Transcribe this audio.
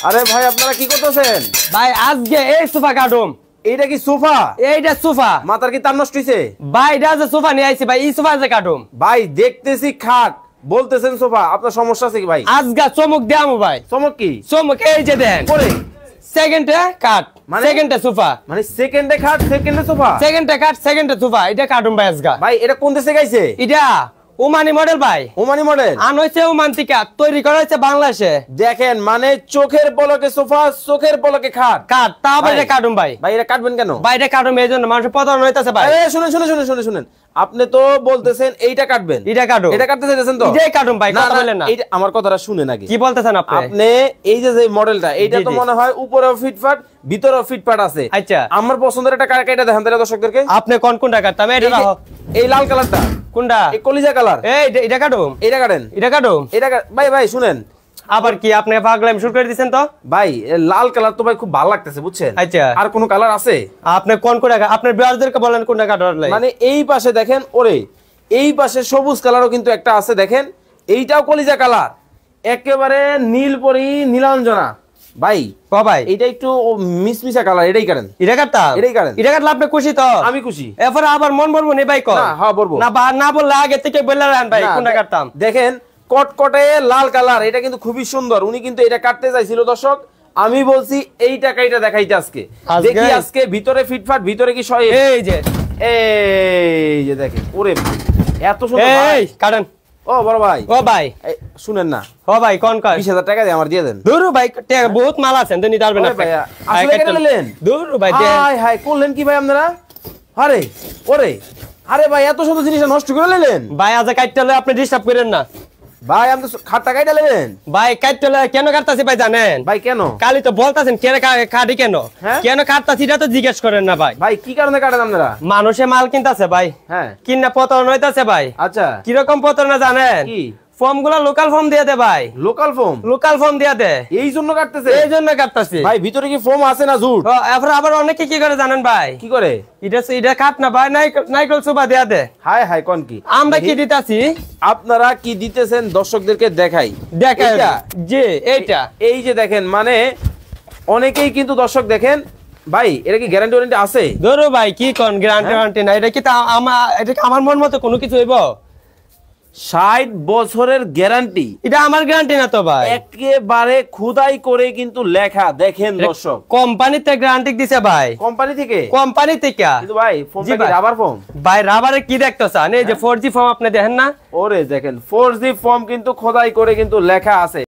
আরে ভাই আপনারা কি করতেছেন? ভাই আজকে এই সোফা কাটুম। এইটা কি সোফা? এইটা সোফা। মাথার কি তার নষ্ট হইছে? ভাই এটা যে সোফা নিয়ে আইছি ভাই, এই সোফা যে কাটুম। ভাই দেখতেছি খাট, বলতেছেন সোফা, আপনার সমস্যা আছে কি ভাই? আজগা চমক দেয়ামু ভাই। চমক কি? চমক এই যে দেন পরে সেকেন্ডে কাট, সেকেন্ডে সোফা, মানে সেকেন্ডে খাট সেকেন্ডে সোফা, সেকেন্ডে কাট সেকেন্ডে সোফা। এটা কাটুম ভাই আজগা। ভাই এটা কোন দেশে গাইছে? এটা ওমানি মডেল ভাই। ওমানি মডেল আন হইছে ওমান থেকে, তৈরি করা হইছে বাংলাদেশে। দেখেন মানে চোখের পলকে সোফা, চোখের পলকে খাট। কাট তা ভাই এটা কাটুম ভাই। ভাই এটা কাটবেন কেন? ভাই এটা কাটুম এই জন্য, মানুষ প্রতারণা হইতাছে ভাই। এই শুনেন শুনেন শুনেন শুনেন শুনেন, আপনি তো বলতেছেন এইটা কাটবেন, এটা কাটুম, এটা কাটতে চাইতেছেন তো? এটাই কাটুম ভাই, কথা বলেন না। এইটা আমার কথাটা শুনেন আগে। কি বলতেছেন আপনি? আপনি এই যে মডেলটা, এইটা তো মনে হয় উপরেও ফিটফাট ভিতরেও ফিটফাট আছে। আচ্ছা আমার পছন্দের একটা কাটা দেখান তাহলে দর্শকদেরকে। আপনি কোনটা কাটতাম? এটা রাখো। এই লাল কালারটা কোনটা? এই কলিজা কালার। এই এটা কাটুম, এটা কাটেন, এটা কাটুম। এটা ভাই ভাই শুনেন, আবার কি আপনি পাগলামি শুরু করে দিবেন তো? ভাই লাল কালার তো ভাই খুব ভালো লাগতেছে বুঝছেন। আচ্ছা আর কোন কালার আছে? আপনি কোনটা আপনার বিয়ারদেরকে বলেন কোনটা কাটার লাগে। মানে এই পাশে দেখেন, ওরে এই পাশে সবুজ কালারও কিন্তু একটা আছে দেখেন, এইটাও কলিজা কালার, একেবারে নীলপরি নীলাঞ্জনা। ভাই ও ভাই এইটা একটু মিসমিসা কালার, এটাই কাটেন। এটা কাটতাম, এটাই কাটেন। এটা কাটলে আপনি খুশি তো? আমি খুশি। এরপর আবার মন বলবো নি ভাই কর না হ্যাঁ বলবো না, না বললে আগে থেকে বললে রান ভাই কোনটা কাটতাম। দেখেন কটকটে লাল কালার, এটা কিন্তু খুবই সুন্দর। উনি কিন্তু এটা কাটতে চাইছিল দর্শক, আমি বলছি এই টাকাইটা দেখাইতে আজকে। দেখি আজকে ভিতরে ফিটফাট, ভিতরে কি সয়। এই যে এই যে দেখেন, ওরে এত সুন্দর। এই কাটেন। ও বড় ভাই, ও ভাই শুনেন না, ও ভাই কোন কয় 20,000 টাকা দিয়ে আমার দিয়ে দেন। দূর ভাই বহুত মাল আছে তো নিতে পারবেন না ভাই আসলে কেন নিলেন? দূর ভাই হাই হাই করলেন কি ভাই আপনারা? আরে ওরে, আরে ভাই এত সুন্দর জিনিস নষ্ট করে নিলেন ভাই। আজ কাটতে হলে আপনি ডিস্টার্ব করেন না ভাই, আপনি খাটটা কাইটা নেবেন ভাই। কাটতে হলে কেন কাটতাছি ভাই জানেন? ভাই কেন? কালি তো বলতাছেন কেন কাটি কেন, কেন কাটতাছি এটা তো জিজ্ঞেস করেন না ভাই। ভাই কি কারণে কাটেন আপনারা? মানুষে মাল কিনতাছে ভাই, হ্যাঁ কিনা প্রতারণা হইতাছে ভাই। আচ্ছা কিরকম প্রতারণা জানেন? কি? ফর্ম গুলা লোকাল ফর্ম দিয়ে দে ভাই, লোকাল ফোম। লোকাল ফর্ম দিয়ে দে, এই জন্য কাটতেছে? এই জন্য কাটতাছি ভাই ভিতরে কি ফোম আছে না ঝুট? এরপর আবার অনেকে কি করে জানেন ভাই? কি করে? এটা কাট না ভাই, নাইকল সুবা দিয়া দে। হাই হাই কোন কি? আমরা কি দিতাছি? আপনারা কি দিতেছেন দর্শকদেরকে দেখাই। দেখাই যে এইটা, এই যে দেখেন মানে অনেকেই কিন্তু দর্শক দেখেন ভাই, এটা কি গ্যারান্টি ওয়ারেন্টি আছে? ধরো ভাই কি কোন গ্যারান্টি না, এটা কি আমার মন মতো কোনো কিছু হইব? 60 বছরের গ্যারান্টি। এটা আমার গ্যারান্টি না তো ভাই, একেবারে খুদাই করে কিন্তু লেখা। দেখেন দর্শক, কোম্পানিতে গ্যারান্টি দিছে ভাই, কোম্পানি থেকে। কোম্পানি থেকে। কিন্তু ভাই ফোনটা কি রাবার ফোম? ভাই রাবারে কি দেখতেছেন? এই যে 4G ফর্ম আপনি দেখেন না? ওরে দেখেন 4G ফর্ম কিন্তু খোদাই করে কিন্তু লেখা আছে।